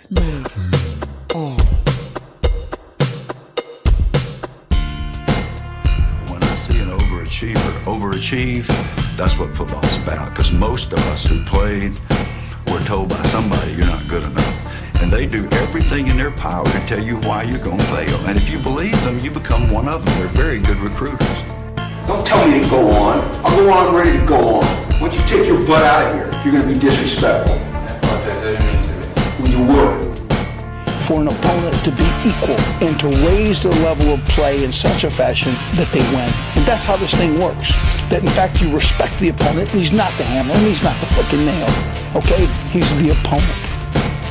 Smack off. When I see an overachiever overachieve, that's what football's about. Because most of us who played were told by somebody you're not good enough. And they do everything in their power to tell you why you're going to fail. And if you believe them, you become one of them. They're very good recruiters. Don't tell me to go on. I'll go on, I'm ready to go on. Why don't you take your butt out of here if you're going to be disrespectful? I didn't mean to. Well, you were. For an opponent to be equal and to raise their level of play in such a fashion that they win. And that's how this thing works. That in fact you respect the opponent, and he's not the hammer, and he's not the freaking nail. Okay? He's the opponent.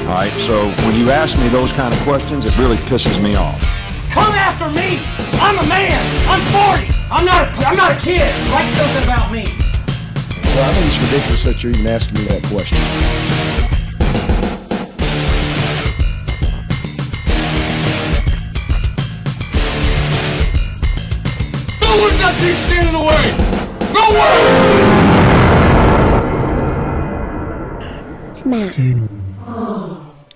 All right, so when you ask me those kind of questions, it really pisses me off. Come after me! I'm a man! I'm 40! I'm not a kid! Write something about me! Well, I think it's ridiculous that you're even asking me that question. No one got you standing in the way! No way! Smack.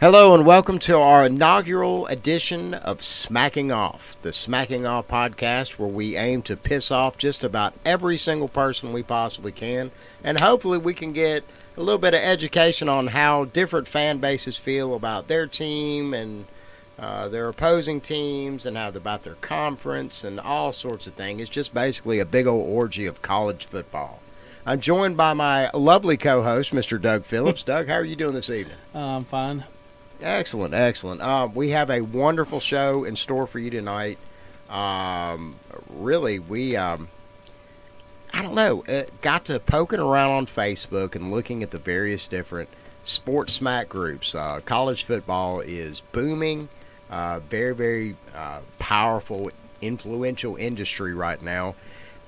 Hello and welcome to our inaugural edition of Smacking Off, the Smacking Off podcast where we aim to piss off just about every single person we possibly can, and hopefully we can get a little bit of education on how different fan bases feel about their team and their opposing teams and about their conference and all sorts of things. It's just basically a big old orgy of college football. I'm joined by my lovely co-host, Mr. Doug Phillips. Doug, how are you doing this evening? I'm fine. Excellent, excellent. We have a wonderful show in store for you tonight. Really, I don't know, got to poking around on Facebook and looking at the various different sports smack groups. College football is booming, very, very powerful, influential industry right now.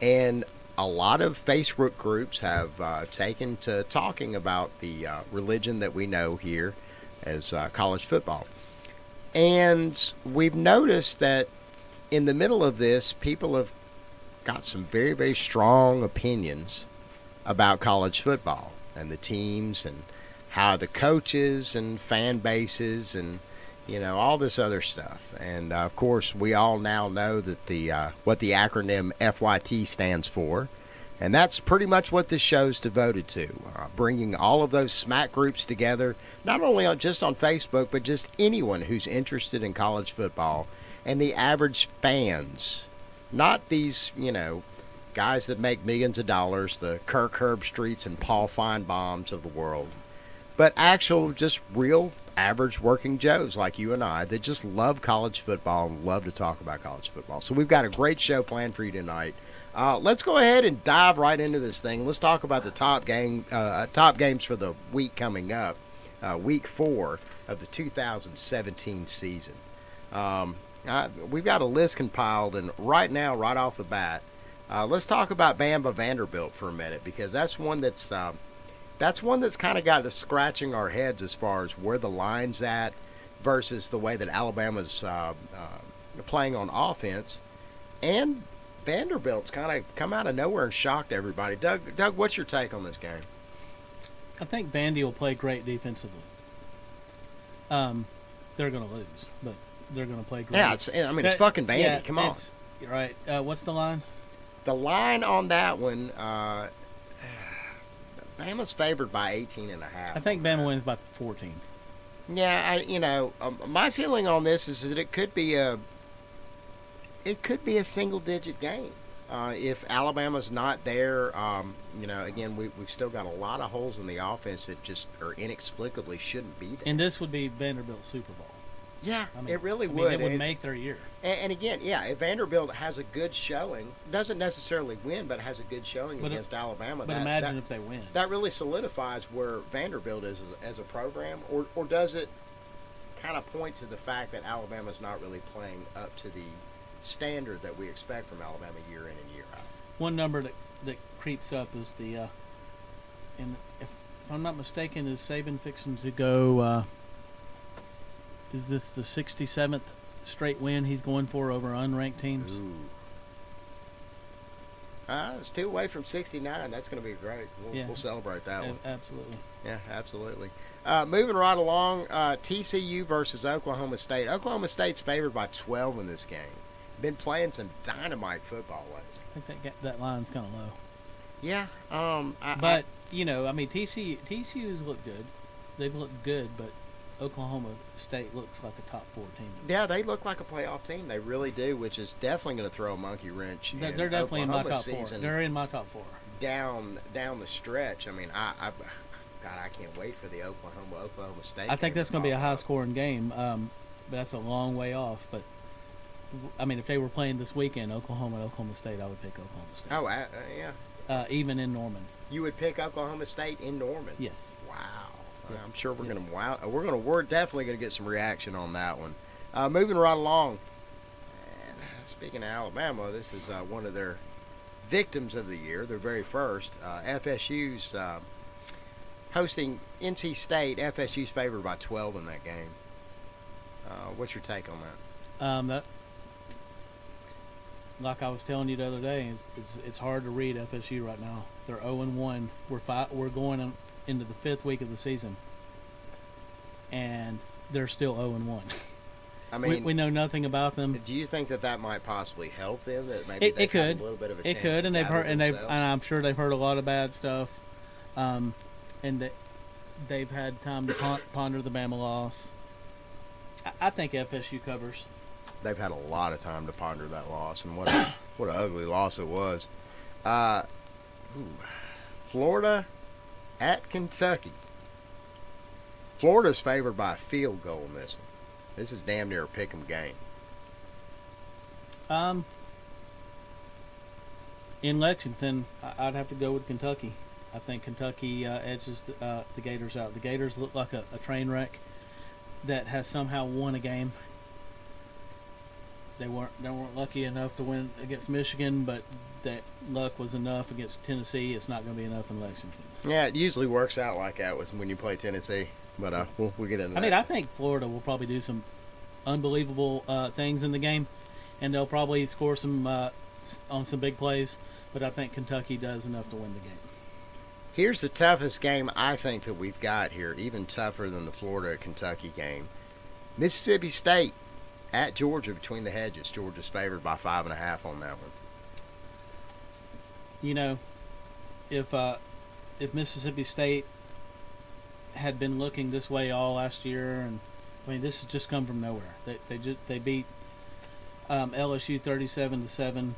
And a lot of Facebook groups have taken to talking about the religion that we know here as college football. And we've noticed that in the middle of this, people have got some very, very strong opinions about college football and the teams and how the coaches and fan bases and, you know, all this other stuff. And, of course, we all now know that what the acronym FYT stands for. And that's pretty much what this show's devoted to, bringing all of those smack groups together, not only just on Facebook, but just anyone who's interested in college football and the average fans, not these, you know, guys that make millions of dollars, the Kirk Herbstreits and Paul Feinbaums of the world, but actual, just real average working Joes like you and I that just love college football and love to talk about college football. So we've got a great show planned for you tonight. Let's go ahead and dive right into this thing. Let's talk about the top games for the week coming up, week 4 of the 2017 season. We've got a list compiled, and right now, right off the bat, let's talk about Bama Vanderbilt for a minute, because that's one that's kind of got us scratching our heads as far as where the line's at versus the way that Alabama's playing on offense. And Vanderbilt's kind of come out of nowhere and shocked everybody. Doug, what's your take on this game? I think Vandy will play great defensively. They're going to lose, but they're going to play great. Yeah, it's fucking Vandy. Yeah, come on. Right. What's the line? The line on that one, Bama's favored by 18.5. I think Bama wins by 14. Yeah, my feeling on this is that it could be a single-digit game. If Alabama's not there, again, we've still got a lot of holes in the offense that just or inexplicably shouldn't be there. And this would be Vanderbilt's Super Bowl. Yeah, it really would. It would make their year. And again, if Vanderbilt has a good showing, doesn't necessarily win, but has a good showing against Alabama. But imagine if they win. That really solidifies where Vanderbilt is as a program, or does it kind of point to the fact that Alabama's not really playing up to the standard that we expect from Alabama year in and year out? One number that creeps up is and if I'm not mistaken, is Saban fixing to go? Is this the 67th straight win he's going for over unranked teams? Ooh. It's 2 away from 69. That's going to be great. We'll celebrate that one. Absolutely. Yeah, absolutely. Moving right along, TCU versus Oklahoma State. Oklahoma State's favored by 12 in this game. Been playing some dynamite football lately. I think that line's kind of low. Yeah. TCU's looked good. They've looked good, but Oklahoma State looks like a top 4 team. Yeah, they look like a playoff team. They really do, which is definitely going to throw a monkey wrench. They're definitely in my top 4. They're in my top 4. Down the stretch. I mean, I can't wait for the Oklahoma State. I think that's going to be a high-scoring game. But that's a long way off. But I mean, if they were playing this weekend, Oklahoma State, I would pick Oklahoma State. Oh, yeah. Even in Norman. You would pick Oklahoma State in Norman? Yes. Wow. Yeah. I'm sure we're definitely going to get some reaction on that one. Moving right along. And speaking of Alabama, this is one of their victims of the year, their very first. FSU's hosting NC State. FSU's favored by 12 in that game. What's your take on that? Like I was telling you the other day, it's hard to read FSU right now. They're 0-1. We're going into the 5th week of the season, and they're still 0-1. I mean, we know nothing about them. Do you think that might possibly help them? That maybe it could. Had a little bit of a it chance could, to and they've heard, and I'm sure they've heard a lot of bad stuff, and that they've had time to ponder the Bama loss. I think FSU covers. They've had a lot of time to ponder that loss, and what an ugly loss it was. Florida at Kentucky. Florida's favored by a field goal in this one. This is damn near a pick'em game. In Lexington, I'd have to go with Kentucky. I think Kentucky edges the Gators out. The Gators look like a train wreck that has somehow won a game. They weren't lucky enough to win against Michigan, but that luck was enough against Tennessee. It's not going to be enough in Lexington. Yeah, it usually works out like that when you play Tennessee. But we'll get into that. I mean, I think Florida will probably do some unbelievable things in the game, and they'll probably score some on some big plays. But I think Kentucky does enough to win the game. Here's the toughest game I think that we've got here, even tougher than the Florida-Kentucky game. Mississippi State at Georgia between the hedges. Georgia's favored by 5.5 on that one. You know, if Mississippi State had been looking this way all last year, and I mean, this has just come from nowhere. They beat LSU 37-7.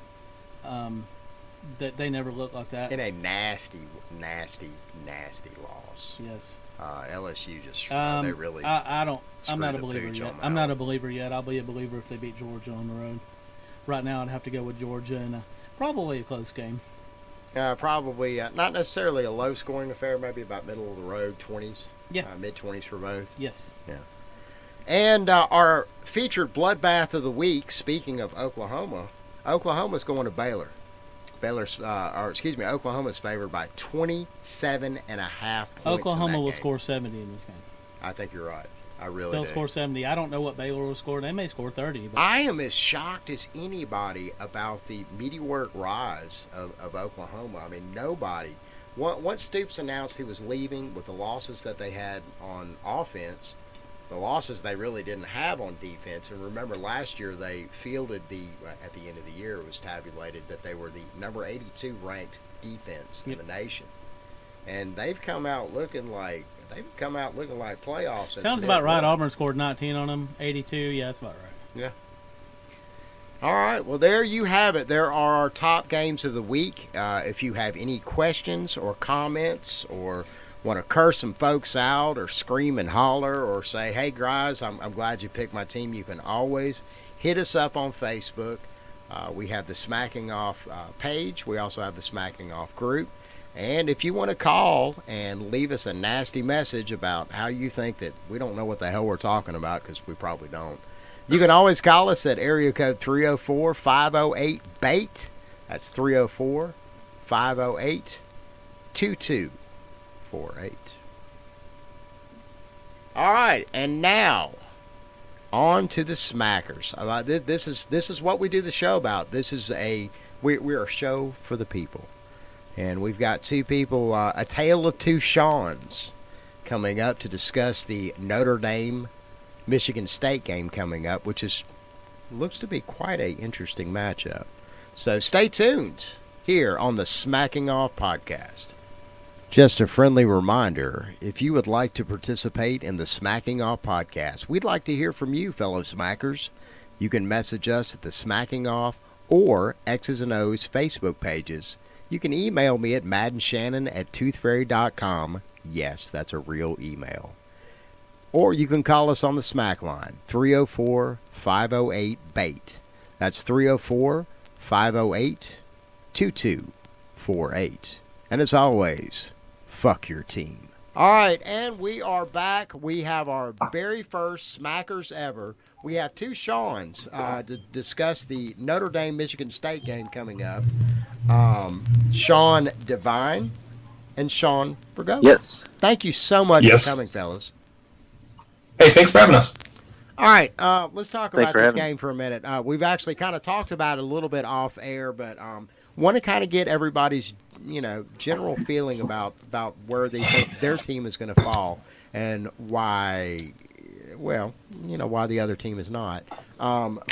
That they never looked like that. In a nasty loss. Yes. LSU just they really. I'm not a believer yet. I'm not a believer yet. I'll be a believer if they beat Georgia on the road. Right now, I'd have to go with Georgia, and probably a close game. Probably not necessarily a low-scoring affair. Maybe about middle of the road, 20s. Yeah. Mid-20s for both. Yes. Yeah. And our featured bloodbath of the week. Speaking of Oklahoma, Oklahoma's going to Baylor. Oklahoma's favored by 27.5 points. Oklahoma will score 70 in this game. I think you're right. I really They'll do. score 70. I don't know what Baylor will score. They may score 30. But I am as shocked as anybody about the meteoric rise of Oklahoma. I mean, nobody. Once Stoops announced he was leaving with the losses that they had on offense, the losses they really didn't have on defense. And remember, last year they fielded at the end of the year, it was tabulated that they were the number 82 ranked defense in the nation. And they've come out looking like playoffs. Sounds about right. Auburn scored 19 on them, 82. Yeah, that's about right. Yeah. All right. Well, there you have it. There are our top games of the week. If you have any questions or comments or want to curse some folks out or scream and holler or say, hey, guys, I'm glad you picked my team, you can always hit us up on Facebook. We have the Smacking Off page. We also have the Smacking Off group. And if you want to call and leave us a nasty message about how you think that we don't know what the hell we're talking about, because we probably don't, you can always call us at area code 304-508-BAIT. That's 304-508-2248. All right, and now on to the Smackers. This is what we do the show about. This is a we're a show for the people. And we've got two people, a tale of two Shawns, coming up to discuss the Notre Dame Michigan State game coming up, which looks to be quite a interesting matchup. So stay tuned here on the Smacking Off podcast. Just a friendly reminder, if you would like to participate in the Smacking Off podcast, we'd like to hear from you, fellow smackers. You can message us at the Smacking Off or X's and O's Facebook pages. You can email me at maddenShannon@toothfairy.com. Yes, that's a real email. Or you can call us on the Smack line, 304-508-BAIT. That's 304-508-2248. And as always, fuck your team. All right, and we are back. We have our very first Smackers ever. We have two Shawns to discuss the Notre Dame Michigan State game coming up. Sean Devine and Sean Vergo. Yes. Thank you so much for coming, fellas. Hey, thanks for having us. All right, let's talk about this game for a minute. We've actually kind of talked about it a little bit off air, but want to kind of get everybody's general feeling about where they think their team is going to fall and why. Well, why the other team is not.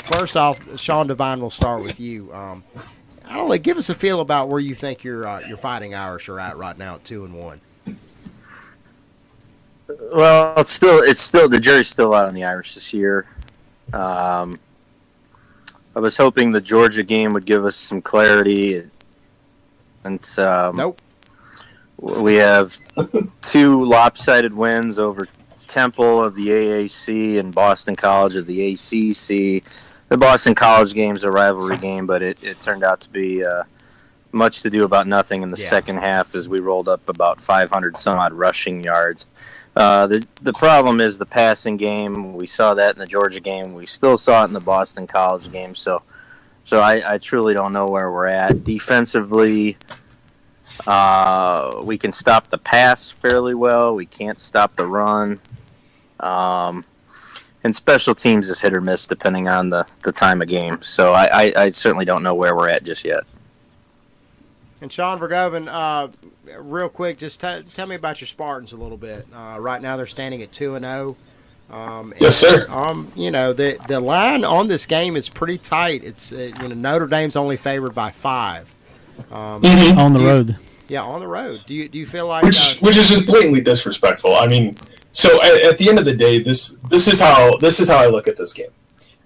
First off, Sean Devine, we'll start with you. I don't know, give us a feel about where you think your Fighting Irish are at right now at 2-1. Well, it's still the jury's still out on the Irish this year. I was hoping the Georgia game would give us some clarity, and nope. We have two lopsided wins over Temple of the AAC and Boston College of the ACC. The Boston College game is a rivalry game, but it turned out to be much to do about nothing in the second half as we rolled up about 500 some odd rushing yards. The problem is the passing game. We saw that in the Georgia game. We still saw it in the Boston College game. So I truly don't know where we're at. Defensively, we can stop the pass fairly well. We can't stop the run. And special teams is hit or miss depending on the time of game. So I certainly don't know where we're at just yet. And Sean Vergoven, real quick, just tell me about your Spartans a little bit. Right now they're standing at 2-0. Yes, sir. The line on this game is pretty tight. It's Notre Dame's only favored by 5. On the road. Yeah, on the road. Do you feel like which is just blatantly disrespectful? I mean, so at the end of the day, this is how I look at this game.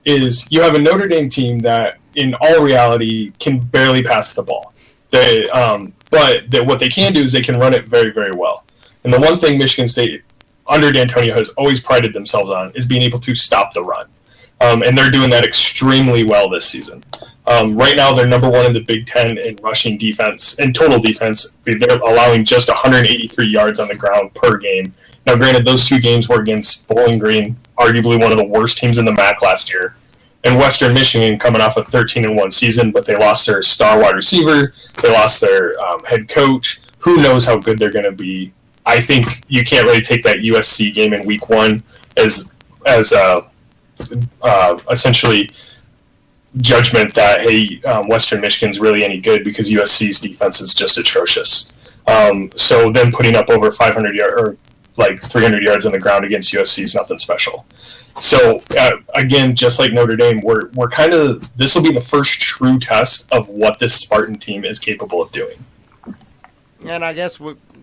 Is you have a Notre Dame team that, in all reality, can barely pass the ball. But what they can do is they can run it very, very well. And the one thing Michigan State, under D'Antonio, has always prided themselves on is being able to stop the run. And they're doing that extremely well this season. Right now, they're number one in the Big Ten in rushing defense and total defense. They're allowing just 183 yards on the ground per game. Now, granted, those two games were against Bowling Green, arguably one of the worst teams in the MAC last year, and Western Michigan coming off a 13-1 season, but they lost their star wide receiver. They lost their head coach. Who knows how good they're going to be? I think you can't really take that USC game in week 1 as essentially judgment that, hey, Western Michigan's really any good because USC's defense is just atrocious. So them putting up over 500 yards or like 300 yards on the ground against USC is nothing special. So again, just like Notre Dame, we're kind of, this will be the first true test of what this Spartan team is capable of doing. And I guess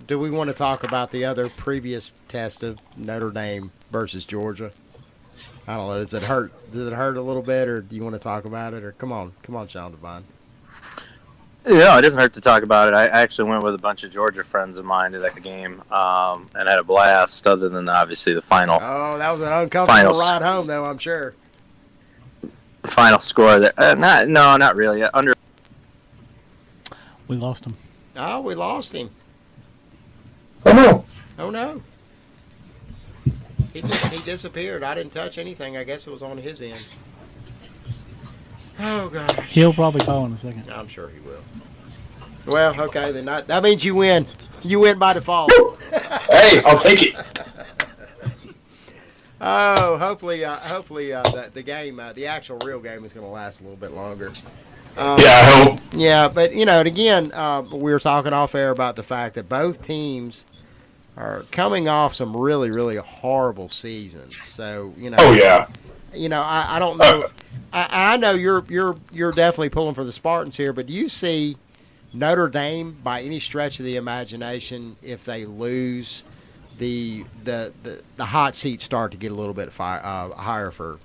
do we want to talk about the other previous test of Notre Dame versus Georgia? I don't know. Does it hurt? Does it hurt a little bit, or do you want to talk about it? Or come on, Sean Devine. Yeah, it doesn't hurt to talk about it. I actually went with a bunch of Georgia friends of mine to that game and had a blast, other than obviously the final. Oh, that was an uncomfortable ride home, though, I'm sure. The final score there. Not really. We lost him. Oh, we lost him. Oh, no. Oh, no. He disappeared. I didn't touch anything. I guess it was on his end. Oh, gosh. He'll probably call in a second. I'm sure he will. Well, okay, then that means you win. You win by default. Hey, I'll take it. Oh, hopefully, the game, the actual real game, is going to last a little bit longer. I hope. Yeah, but and again, we were talking off air about the fact that both teams are coming off some really, really horrible seasons. So Oh yeah. I don't know. I know you're definitely pulling for the Spartans here, but do you see Notre Dame by any stretch of the imagination if they lose? The hot seats start to get a little bit higher for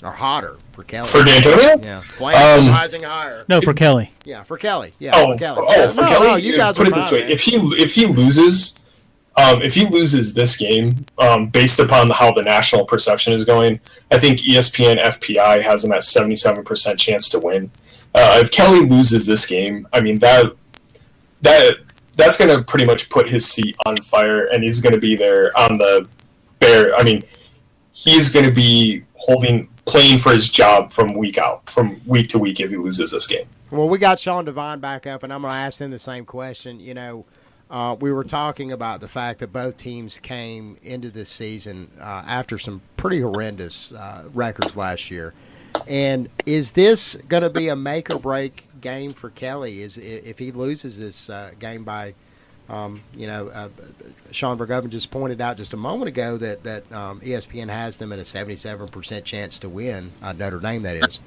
or hotter for Kelly. For D'Antonio? Yeah, flames rising higher. No, for Kelly. Yeah, for Kelly. Yeah, for Kelly. For Kelly. No, you guys put are it this fine, way: man. if he loses this game, based upon how the national perception is going, I think ESPN FPI has him at 77% chance to win. If Kelly loses this game, I mean that's going to pretty much put his seat on fire, and he's going to be there on the bear. I mean, he's going to be playing for his job from week to week if he loses this game. Well, we got Sean Devine back up, and I'm going to ask him the same question. We were talking about the fact that both teams came into this season after some pretty horrendous records last year. And is this going to be a make or break game for Kelly? If he loses this game by, Sean Vergoven just pointed out just a moment ago that ESPN has them at a 77% chance to win, Notre Dame that is.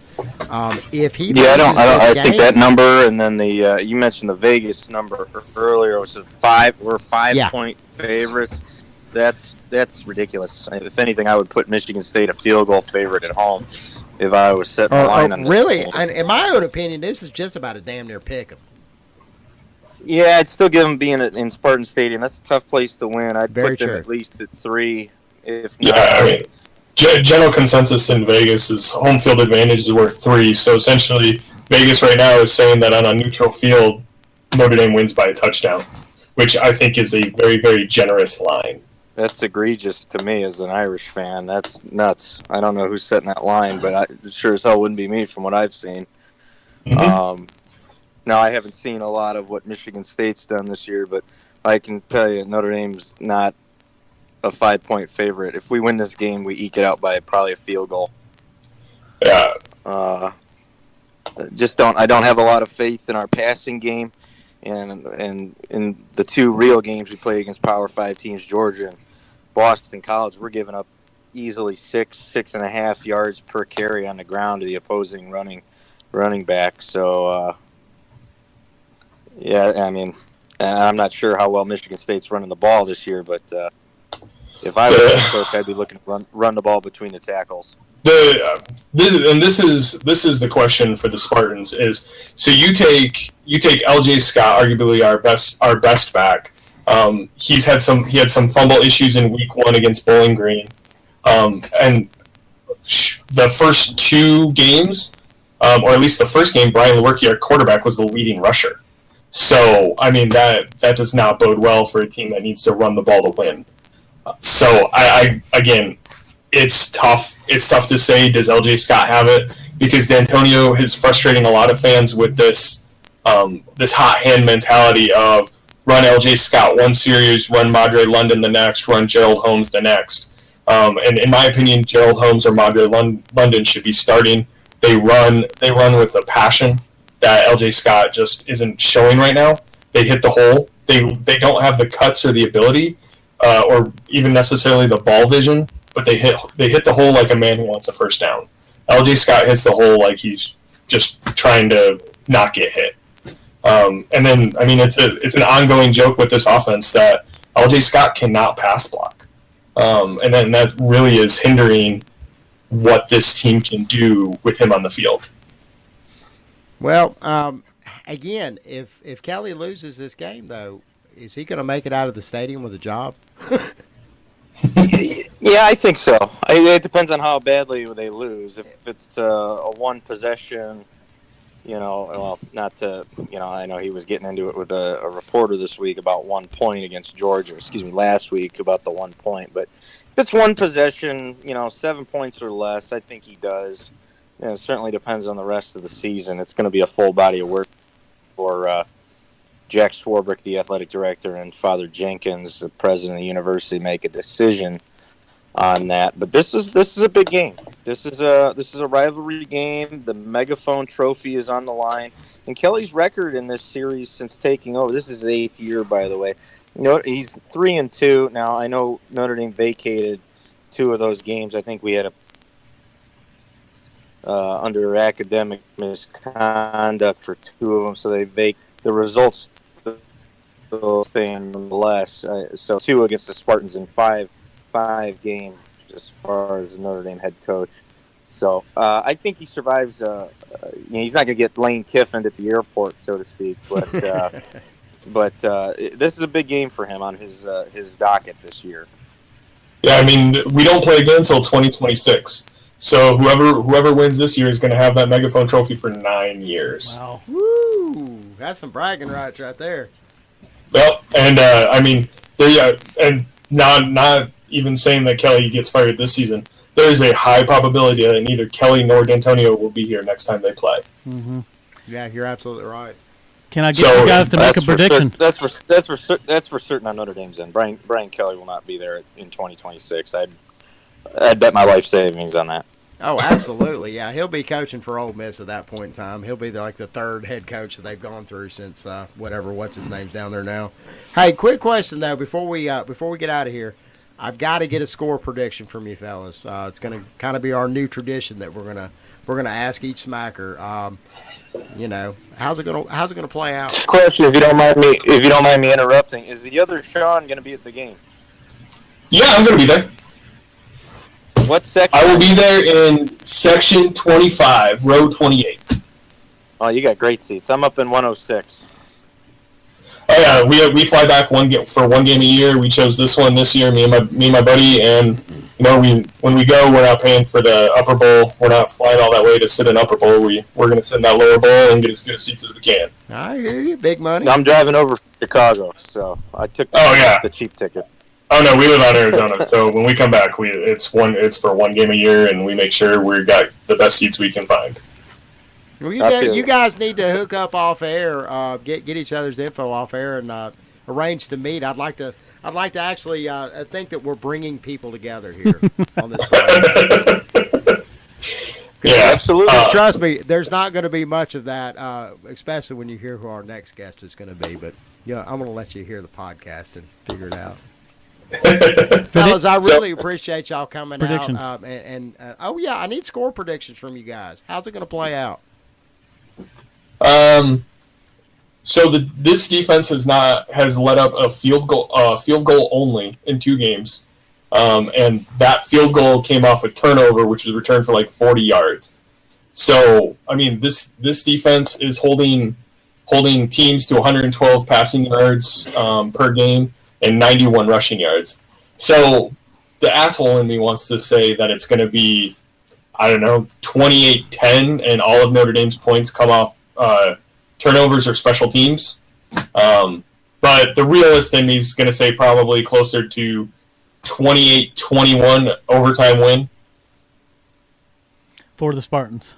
If he I think that number, and then the you mentioned the Vegas number earlier, was 5. We're 5-point favorites. That's ridiculous. If anything, I would put Michigan State a field goal favorite at home if I was setting a line on this. Really? And in my own opinion, this is just about a damn near pick 'em. Yeah, I'd still give them being in Spartan Stadium. That's a tough place to win. I'd put them at least at 3, if not. Yeah, I mean, general consensus in Vegas is home field advantage is worth 3. So essentially, Vegas right now is saying that on a neutral field, Notre Dame wins by a touchdown, which I think is a very, very generous line. That's egregious to me as an Irish fan. That's nuts. I don't know who's setting that line, but it sure as hell wouldn't be me from what I've seen. Mm-hmm. Now, I haven't seen a lot of what Michigan State's done this year, but I can tell you Notre Dame's not a 5-point favorite. If we win this game, we eke it out by probably a field goal. Yeah. I don't have a lot of faith in our passing game, and in the 2 real games we play against Power 5 teams, Georgia and Boston College, we're giving up easily 6.5 yards per carry on the ground to the opposing running back. So, yeah, I mean, and I'm not sure how well Michigan State's running the ball this year, but if I was a coach, I'd be looking to run the ball between the tackles. This is the question for the Spartans is, so you take LJ Scott, arguably our best back. He had some fumble issues in week 1 against Bowling Green, and the first 2 games, or at least the first game, Brian Lewerke, our quarterback, was the leading rusher. So I mean that does not bode well for a team that needs to run the ball to win. So I again, it's tough. It's tough to say, does LJ Scott have it? Because D'Antonio is frustrating a lot of fans with this hot hand mentality of run LJ Scott one series, run Madre London the next, run Gerald Holmes the next. And in my opinion, Gerald Holmes or Madre London should be starting. They run with a passion that LJ Scott just isn't showing right now. They hit the hole. They don't have the cuts or the ability, or even necessarily the ball vision, but they hit the hole like a man who wants a first down. LJ Scott hits the hole like he's just trying to not get hit. And then, I mean, it's an ongoing joke with this offense that LJ Scott cannot pass block. And then that really is hindering what this team can do with him on the field. Well, again, if Kelly loses this game, though, is he going to make it out of the stadium with a job? Yeah, I think so. It depends on how badly they lose. If it's a one possession, I know he was getting into it with a reporter this week about 1 point against Georgia. Last week about the 1 point. But if it's one possession, 7 points or less, I think he does. It certainly depends on the rest of the season. It's going to be a full body of work for Jack Swarbrick, the athletic director, and Father Jenkins, the president of the university, make a decision on that. But this is a big game. This is a rivalry game. The Megaphone Trophy is on the line, and Kelly's record in this series since taking over. This is his 8th year, by the way. He's 3-2 now. I know Notre Dame vacated 2 of those games. I think we had under academic misconduct for 2 of them, so the results still stand nonetheless. So 2 against the Spartans in 5 games as far as the Notre Dame head coach. So I think he survives. He's not going to get Lane Kiffin at the airport, so to speak, but this is a big game for him on his docket this year. Yeah, I mean, we don't play again until 2026. So whoever wins this year is going to have that Megaphone Trophy for 9 years. Wow. Woo! That's some bragging rights right there. Well, and I mean, and not even saying that Kelly gets fired this season. There is a high probability that neither Kelly nor D'Antonio will be here next time they play. Mm-hmm. Yeah, you're absolutely right. Can I get you guys to make a prediction? That's for certain on Notre Dame's end. Brian Kelly will not be there in 2026. I'd bet my life savings on that. Oh, absolutely. Yeah, he'll be coaching for Ole Miss at that point in time. He'll be like the 3rd head coach that they've gone through since what's his name's down there now. Hey, quick question though before we get out of here. I've got to get a score prediction from you fellas. It's going to kind of be our new tradition that we're gonna ask each smacker. How's it gonna play out? Question, if you don't mind me interrupting, is the other Sean going to be at the game? Yeah, I'm going to be there. What section? I will be there in section 25, row 28. Oh, you got great seats. I'm up in 106. Oh yeah, we fly back for one game a year. We chose this one this year, me and my buddy, and when we go, we're not paying for the upper bowl. We're not flying all that way to sit in upper bowl. We're going to sit in that lower bowl and get as good seats as we can. I hear you, big money. I'm driving over from Chicago, so I took the cheap tickets. Oh no, we live out in Arizona, so when we come back, it's for one game a year, and we make sure we got the best seats we can find. Well, you guys need to hook up off air, get each other's info off air, and arrange to meet. I'd like to actually think that we're bringing people together here on this program. Yeah, absolutely. Trust me, there's not going to be much of that, especially when you hear who our next guest is going to be. But I'm going to let you hear the podcast and figure it out. Fellas, I really appreciate y'all coming out. Oh yeah, I need score predictions from you guys. How's it going to play out? So this defense has let up a field goal only in 2 games, and that field goal came off a turnover, which was returned for like 40 yards. So I mean, this defense is holding teams to 112 passing yards per game and 91 rushing yards. So the asshole in me wants to say that it's going to be, I don't know, 28-10, and all of Notre Dame's points come off turnovers or special teams. But the realist in me is going to say probably closer to 28-21 overtime win. For the Spartans.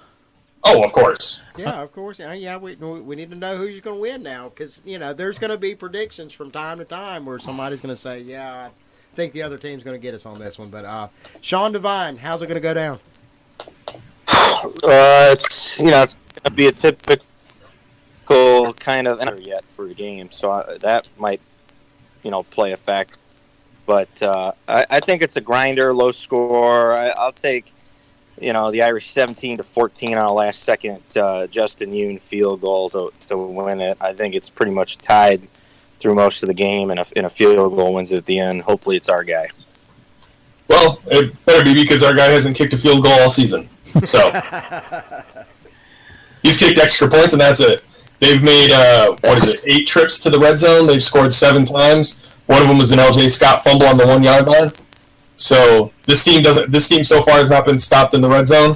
Oh, of course. Yeah, of course. Yeah, we need to know who's going to win now, because there's going to be predictions from time to time where somebody's going to say, "Yeah, I think the other team's going to get us on this one." But Sean Devine, how's it going to go down? It's going to be a typical kind of yet for a game, so that might play a fact. But I think it's a grinder, low score. I'll take. The Irish 17-14 on a last-second Justin Yoon field goal to win it. I think it's pretty much tied through most of the game, and a field goal wins it at the end. Hopefully it's our guy. Well, it better be, because our guy hasn't kicked a field goal all season. So he's kicked extra points, and that's it. They've made, 8 trips to the red zone. They've scored 7 times. One of them was an LJ Scott fumble on the 1-yard line. So this team so far has not been stopped in the red zone,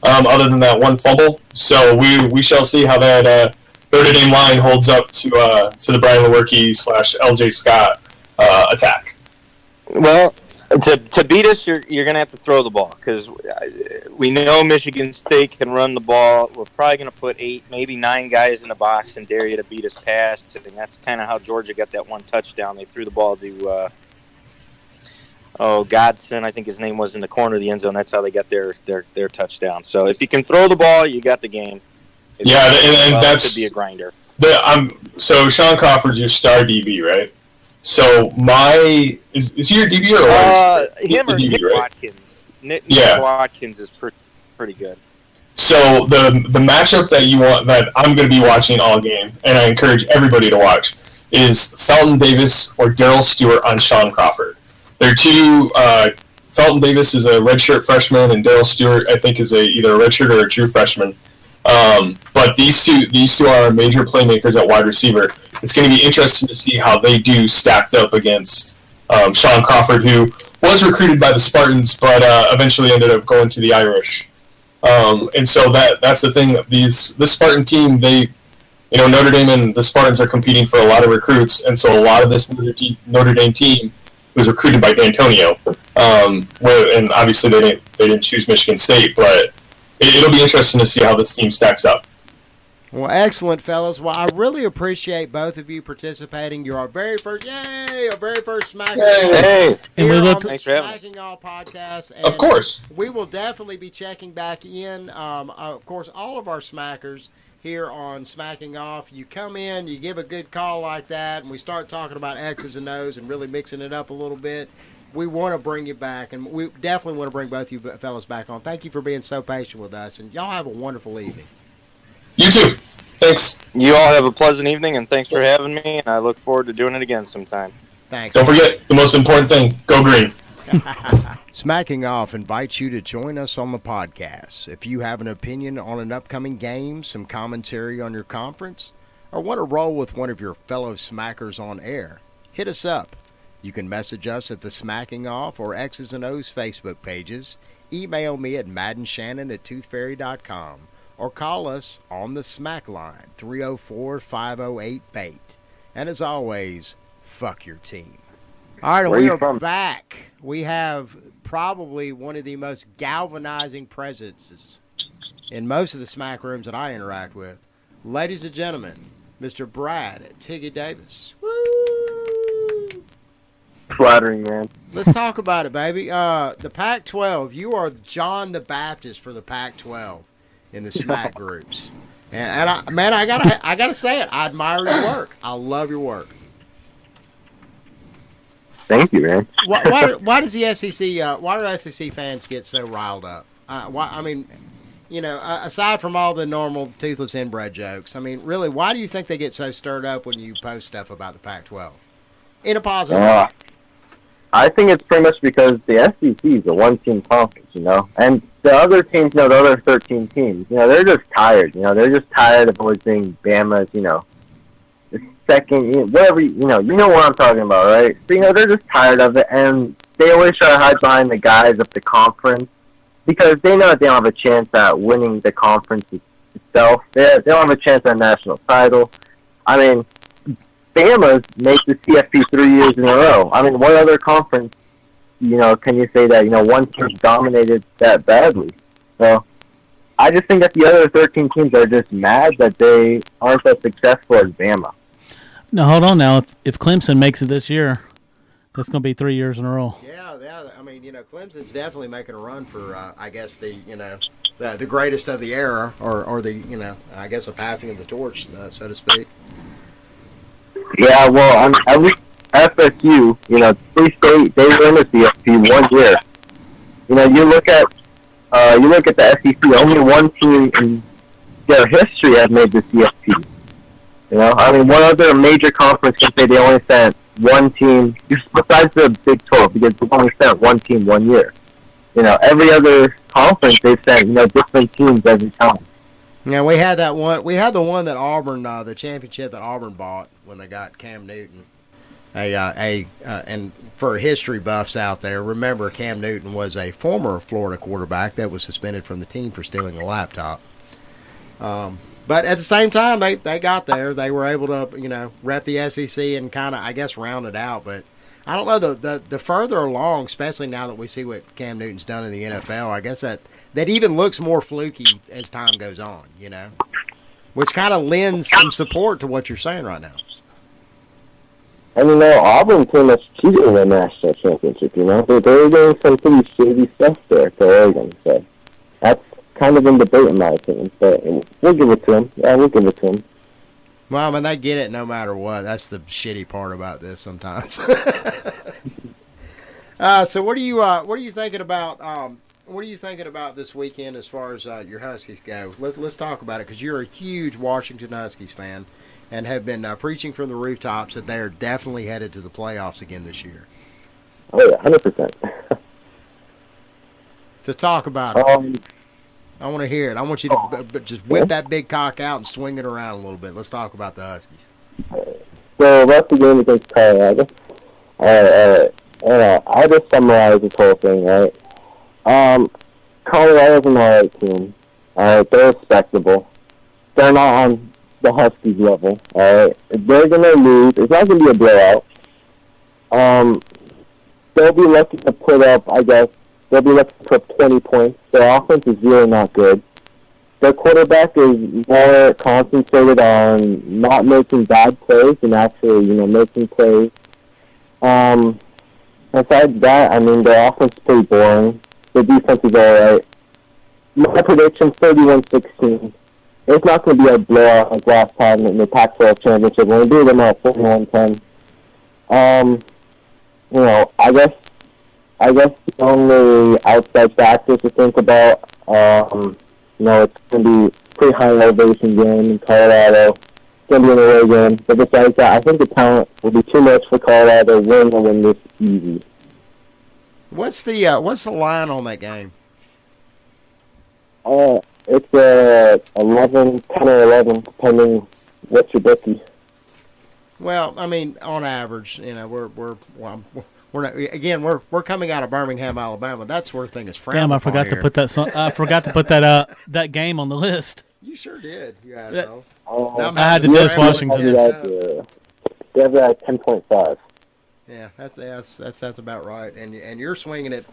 other than that one fumble. So we shall see how that Notre Dame line holds up to the Brian Lewerke / LJ Scott attack. Well, to beat us, you're going to have to throw the ball, because we know Michigan State can run the ball. We're probably going to put 8, maybe 9 guys in the box and dare you to beat us past. And that's kind of how Georgia got that one touchdown. They threw the ball to Godson, I think his name was, in the corner of the end zone. That's how they got their touchdown. So if you can throw the ball, you got the game. And that could be a grinder. So Sean Crawford's your star DB, right? So is he your DB or him or Nick Watkins? Nick Watkins is pretty good. So the matchup that I'm going to be watching all game, and I encourage everybody to watch, is Felton Davis or Darrell Stewart on Sean Crawford. They're two. Felton Davis is a redshirt freshman, and Darrell Stewart, I think, is either a redshirt or a true freshman. But these two are major playmakers at wide receiver. It's going to be interesting to see how they do stacked up against Sean Crawford, who was recruited by the Spartans, but eventually ended up going to the Irish. And so that's the thing. This Spartan team, Notre Dame and the Spartans are competing for a lot of recruits, and so a lot of this Notre Dame team was recruited by D'Antonio. And obviously they didn't choose Michigan State, but it'll be interesting to see how this team stacks up. Well, excellent, fellas. Well, I really appreciate both of you participating. You're our very first Smacking Hey. And we look Thanks for having me. Smacking All podcast. And of course. We will definitely be checking back in. Of course, all of our Smackers here on Smacking Off. You come in, you give a good call like that, and we start talking about X's and O's and really mixing it up a little bit. We want to bring you back, and we definitely want to bring both you fellas back on. Thank you for being so patient with us, and y'all have a wonderful evening. You too. Thanks. You all have a pleasant evening, and thanks for having me, and I look forward to doing it again sometime. Thanks. Don't forget the most important thing, go green. Smacking Off invites you to join us on the podcast. If you have an opinion on an upcoming game, some commentary on your conference, or want to roll with one of your fellow Smackers on air, hit us up. You can message us at the Smacking Off or X's and O's Facebook pages, email me at maddenshannon@toothfairy.com, or call us on the Smack line, 304-508-BAIT. And as always, fuck your team. All right, we are back. We have probably one of the most galvanizing presences in most of the Smack rooms that I interact with. Ladies and gentlemen, Mr. Brad Tiggy Davis. Woo! Flattering, man. Let's talk about it, baby. The Pac-12, you are John the Baptist for the Pac-12 in the Smack groups. And I gotta say it. I admire your work. I love your work. Thank you, man. Why does the SEC? Why do SEC fans get so riled up? Aside from all the normal toothless inbred jokes, really, why do you think they get so stirred up when you post stuff about the Pac-12 in a positive way? I think it's pretty much because the SEC is a one-team conference, and the other teams, the other 13 teams, they're just tired. They're just tired of always being Bama's, the second, whatever, you know what I'm talking about, right? So, they're just tired of it, and they always try to hide behind the guys of the conference because they know that they don't have a chance at winning the conference itself. They don't have a chance at a national title. Bama's made the CFP 3 years in a row. What other conference, can you say that, one team dominated that badly? So I just think that the other 13 teams are just mad that they aren't as successful as Bama. Now, hold on now. If Clemson makes it this year, that's going to be 3 years in a row. Yeah. Clemson's definitely making a run for, I guess, the greatest of the era, or the, I guess, a passing of the torch, so to speak. Yeah, well, at least FSU, Free State, they were in the CFP 1 year. You look at the SEC, only one team in their history has made the CFP. What other major conference can say they only sent one team, besides the Big 12, because they only sent one team 1 year. Every other conference, they've sent, different teams every time. Yeah, we had that one. We had the one that Auburn, the championship that Auburn bought when they got Cam Newton. And for history buffs out there, remember Cam Newton was a former Florida quarterback that was suspended from the team for stealing a laptop. But at the same time, they got there. They were able to, rep the SEC and kind of, I guess, round it out. But I don't know, the further along, especially now that we see what Cam Newton's done in the NFL, I guess that even looks more fluky as time goes on, which kind of lends some support to what you're saying right now. And, Auburn pretty much cheated in the national championship, They were doing some pretty shady stuff there to Oregon, so that's kind of in debate in my opinion, but we'll give it to them. Yeah, we'll give it to them. Well, I mean, they get it no matter what. That's the shitty part about this sometimes. So what are you thinking about? What are you thinking about this weekend as far as your Huskies go? Let's talk about it because you're a huge Washington Huskies fan and have been preaching from the rooftops that they are definitely headed to the playoffs again this year. Oh yeah, 100%. To talk about it, I want to hear it. I want you to just whip that big cock out and swing it around a little bit. Let's talk about the Huskies. So that's the game against Colorado. I'll just summarize this whole thing, right? Colorado's an alright team. Alright, they're respectable. They're not on the Huskies level, alright? They're gonna lose. It's not gonna be a blowout. They'll be lucky to put up, I guess, they'll be lucky to put up 20 points. Their offense is really not good. Their quarterback is more concentrated on not making bad plays and actually, making plays. Besides that, I mean, their offense is pretty boring. The defense is alright. My prediction, 31-16. It's not going to be a blowout like last time in the Pac-12 championship. When we do them at 41-10. I guess the only outside factors to think about, it's going to be a pretty high elevation game in Colorado. It's going to be an away game. But besides that, I think the talent will be too much for Colorado. Win this easy. What's the line on that game? It's 11, 10 or 11, depending what's your bookie. Well, I mean, on average, we're not, again, we're coming out of Birmingham, Alabama. That's where thing is frowned. Damn, I forgot to put that. I forgot to put that game on the list. You sure did, you asshole. I had to miss Washington. They have that 10.5. Yeah, that's about right. And you're swinging it.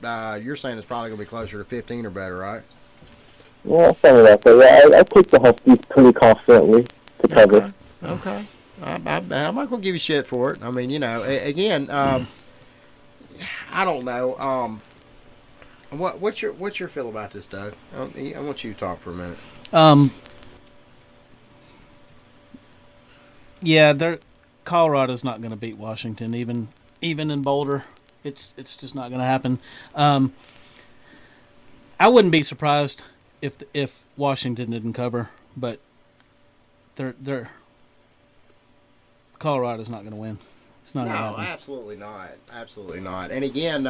You're saying it's probably going to be closer to 15 or better, right? Yeah, something like that. Yeah, I take the Huskies pretty confidently to cover. Okay. I'm not going to give you shit for it. I mean, again, I don't know. What's your feel about this, Doug? I want you to talk for a minute. Yeah, Colorado's not going to beat Washington, even in Boulder. It's just not going to happen. I wouldn't be surprised if Washington didn't cover, but they're Colorado's not going to win. It's not going to happen. Absolutely not. Absolutely not. And again,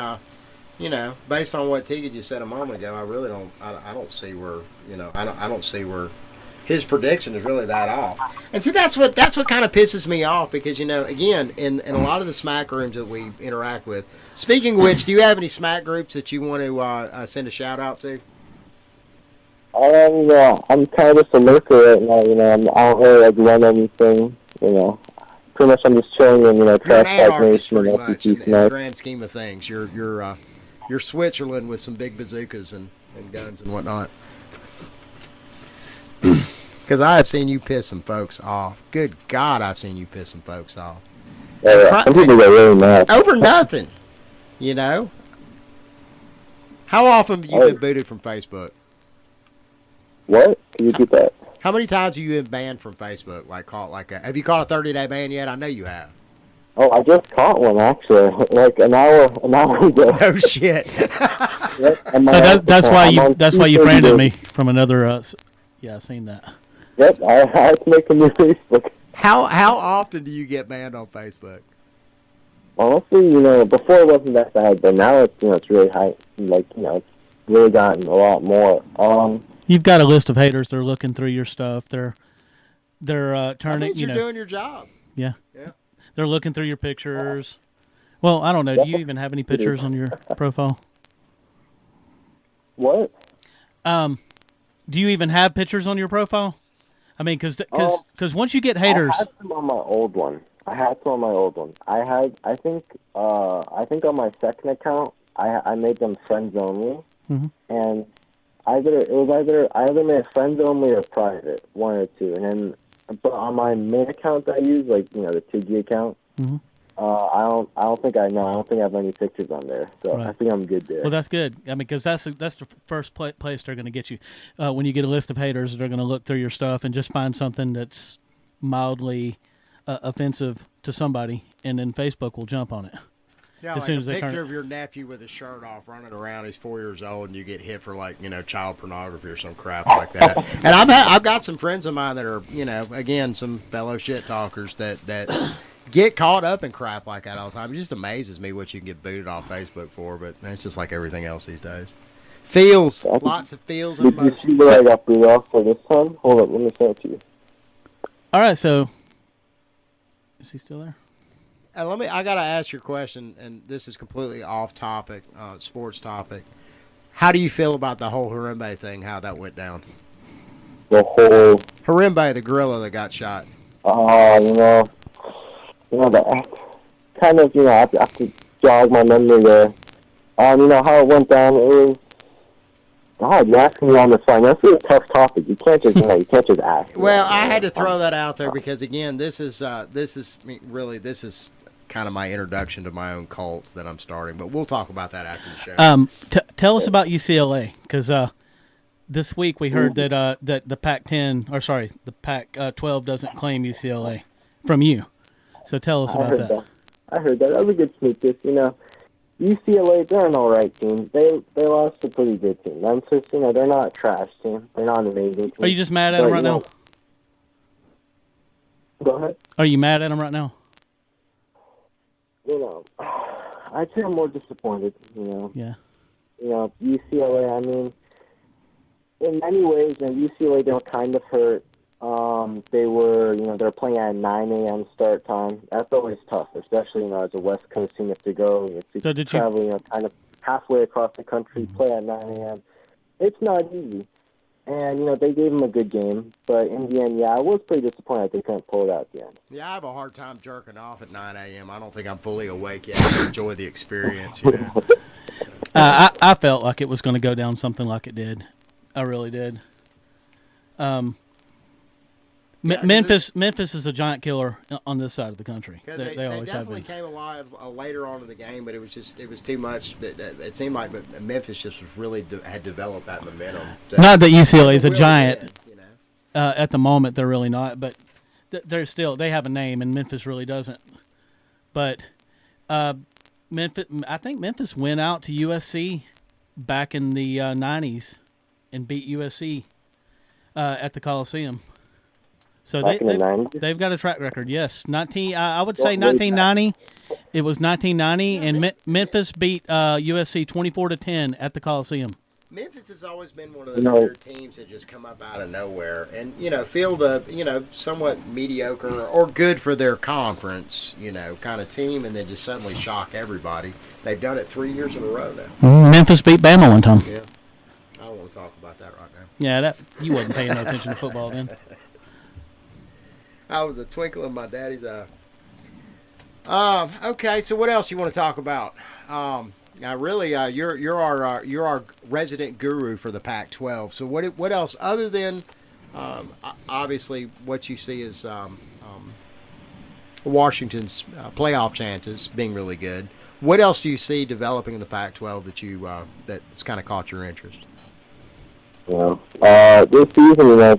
based on what Tiggy just said a moment ago, I really don't. I don't see where I don't see where his prediction is really that off. And see, that's what kind of pisses me off because again, in a lot of the smack rooms that we interact with. Speaking of which, do you have any smack groups that you want to send a shout out to? I'm kind of just a lurker right now. I don't really run anything. Pretty much I'm just chilling in Trash Talk Nation and SEC in the grand scheme of things. You're Switzerland with some big bazookas and guns and whatnot. Because I have seen you piss some folks off. Good God, I've seen you piss some folks off. Yeah, some people get really mad. Over nothing. How often have you been booted from Facebook? What? Can you repeat that? How many times have you been banned from Facebook? Have you caught a 30-day ban yet? I know you have. Oh, I just caught one actually, like an hour ago. Oh shit! Yep, that's why you branded me from another. Yeah, I've seen that. Yep, I had to make a new Facebook. How often do you get banned on Facebook? Honestly, before it wasn't that bad, but now it's really high. It's really gotten a lot more. You've got a list of haters. They're looking through your stuff. They're turning. You're doing your job. Yeah. They're looking through your pictures. Well, I don't know. Do you even have any pictures on your profile? What? Do you even have pictures on your profile? I mean, because once you get haters, I had some on my old one. I think on my second account, I made them friends only, and I either made friends only or private, one or two, and then but on my main account that I use, the Tiggy account, I don't think I know. I don't think I have any pictures on there, so Right. I think I'm good there. Well, that's good. I mean, because that's the first place they're going to get you. When you get a list of haters, they're going to look through your stuff and just find something that's mildly offensive to somebody, and then Facebook will jump on it. Yeah, as like soon a as they picture of your nephew with his shirt off running around. He's 4 years old, and you get hit for child pornography or some crap like that. And I've got some friends of mine that are again some fellow shit talkers that get caught up in crap like that all the time. It just amazes me what you can get booted off Facebook for, but it's just like everything else these days. Feels, lots of feels and Did you emotions. see what I got booted off for this time? Hold up, let me send it to you. All right, so is he still there? And I got to ask you a question, and this is completely off topic, sports topic. How do you feel about the whole Harimbe thing, how that went down? The whole... Harimbe, the gorilla that got shot. That kind of, I have to jog my memory there. How it went down, it was... God, you're asking me on the phone. That's a tough topic. You can't just, ask. Well, I had to throw that out there because, again, this is kind of my introduction to my own cults that I'm starting. But we'll talk about that after the show. Tell us about UCLA, because this week we heard that the Pac-10, the Pac-12 doesn't claim UCLA from you. So tell us about that. I heard that. That was a good sneak this. UCLA, they're an all right team. They lost a pretty good team. Memphis, they're not a trash team. They're not an amazing team. Are you just mad at them right now? Go ahead. Are you mad at them right now? I'd say I'm more disappointed, Yeah. UCLA, I mean, in many ways, UCLA, they were kind of hurt. They were playing at 9 a.m. start time. That's always tough, especially, as a West Coast team, if you travel, kind of halfway across the country, play at 9 a.m. It's not easy. And, they gave them a good game. But in the end, I was pretty disappointed that they couldn't pull it out at the end. Yeah, I have a hard time jerking off at 9 a.m. I don't think I'm fully awake yet to enjoy the experience. I felt like it was going to go down something like it did. I really did. Memphis is a giant killer on this side of the country. They always definitely have been. came alive later on in the game, but it was too much. It seemed like Memphis just was really had developed that momentum. Not that UCLA is a giant. At the moment, they're really not, but they have a name, and Memphis really doesn't. But Memphis, I think Memphis went out to USC back in the 90s and beat USC at the Coliseum. So they've got a track record. Yes, I would say 1990. It was 1990, and Memphis beat USC 24-10 at the Coliseum. Memphis has always been one of those weird teams that just come up out of nowhere and field a somewhat mediocre or good for their conference kind of team, and then just suddenly shock everybody. They've done it 3 years in a row now. Memphis beat Bama one time. Yeah, I don't want to talk about that right now. Yeah, you wasn't paying no attention to football then. I was a twinkle in my daddy's eye. Okay, so what else you want to talk about? Now, really, you're our resident guru for the Pac-12. So what else other than obviously what you see is Washington's playoff chances being really good? What else do you see developing in the Pac-12 that's kind of caught your interest? This season,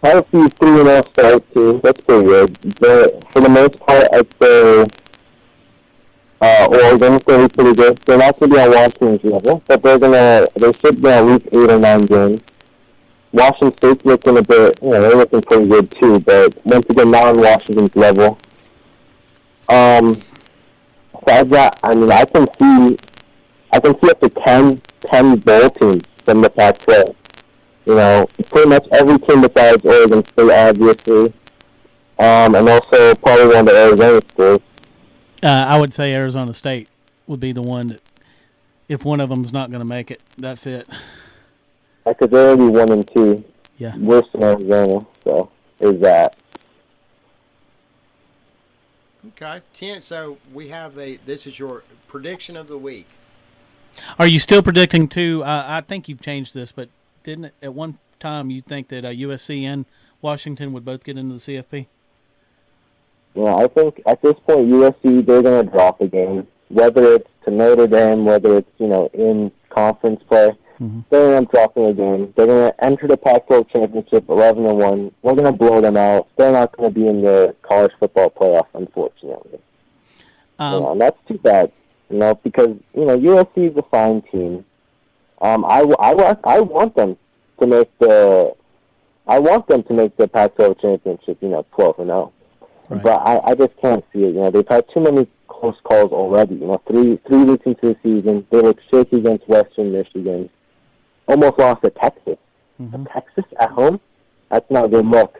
had a few 3-0 start teams. That's pretty good. But for the most part, I'd say Oregon's going to be pretty good. They're not going to be on Washington's level, but they should be on at least 8 or 9 games. Washington State's looking a bit, they're looking pretty good too, but once again, not on Washington's level. Besides that, I can see up to 10 bowl teams from the Pac-12. Pretty much every team besides Oregon State, obviously, and also probably one of the Arizona schools. I would say Arizona State would be the one that, if one of them's not going to make it, that's it. Because they're already 1-2. Yeah. Worse than Arizona, so there's that. Okay, 10. So we have this is your prediction of the week. Are you still predicting two? I think you've changed this, but didn't it, at one time you think that USC and Washington would both get into the CFP? I think at this point USC, they're going to drop a game, whether it's to Notre Dame, whether it's in conference play. They're going to drop a game. They're going to enter the Pac-12 championship 11-1. We're going to blow them out. They're not going to be in the college football playoff, unfortunately. And that's too bad, because USC is a fine team. I want them to make the Pac-12 championship, 12-0. Right. But I just can't see it. They've had too many close calls already. Three weeks into the season, they look shaky against Western Michigan. Almost lost to Texas. Texas at home? That's not a good look.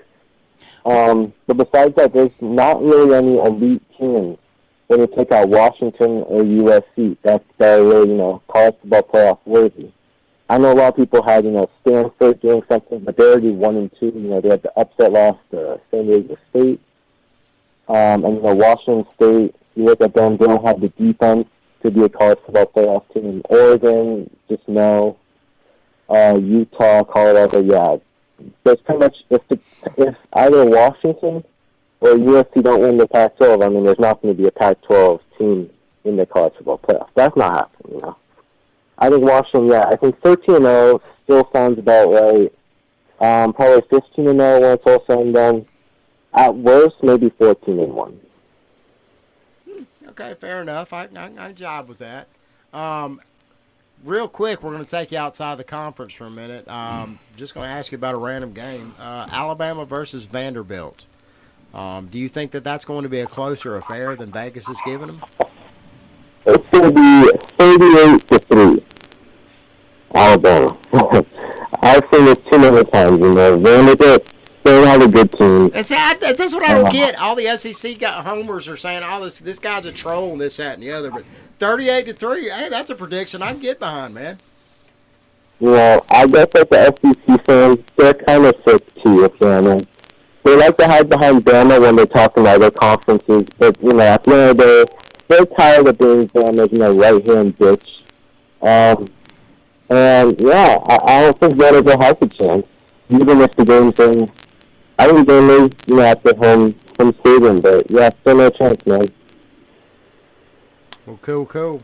But besides that, there's not really any elite teams when you take out Washington or USC that are really, college football playoff worthy. I know a lot of people had, Stanford doing something, but they're already 1-2. They had the upset loss to San Diego State. And, Washington State, you look at them, they don't have the defense to be a college football playoff team. Oregon, just no. Utah, Colorado, yeah. There's pretty much, if either Washington or USC don't win the Pac-12, there's not going to be a Pac-12 team in the college football playoff. That's not happening, I think Washington, I think 13-0 still sounds about right. Probably 15-0 when it's all said and done. At worst, maybe 14-1. Okay, fair enough. I jive with that. Real quick, we're going to take you outside the conference for a minute. Just going to ask you about a random game. Alabama versus Vanderbilt. Do you think that that's going to be a closer affair than Vegas is giving them? It's going to be 38-3. Alabama. I've seen it too many times. Vanderbilt, they have a good team. That's what I don't get. All the SEC homers are saying, this guy's a troll and this, that, and the other. But 38-3, hey, that's a prediction I can get behind, man. I guess that the SEC fans, they're kind of sick too, They like to hide behind Bama when they're talking about their conferences, but, at the end of the day, they're tired of being Bama's, right-hand bitch. I don't think Vanderbilt has a chance, even if the game's in. I think the game is, at the home stadium, but, still no chance, man. Well, cool.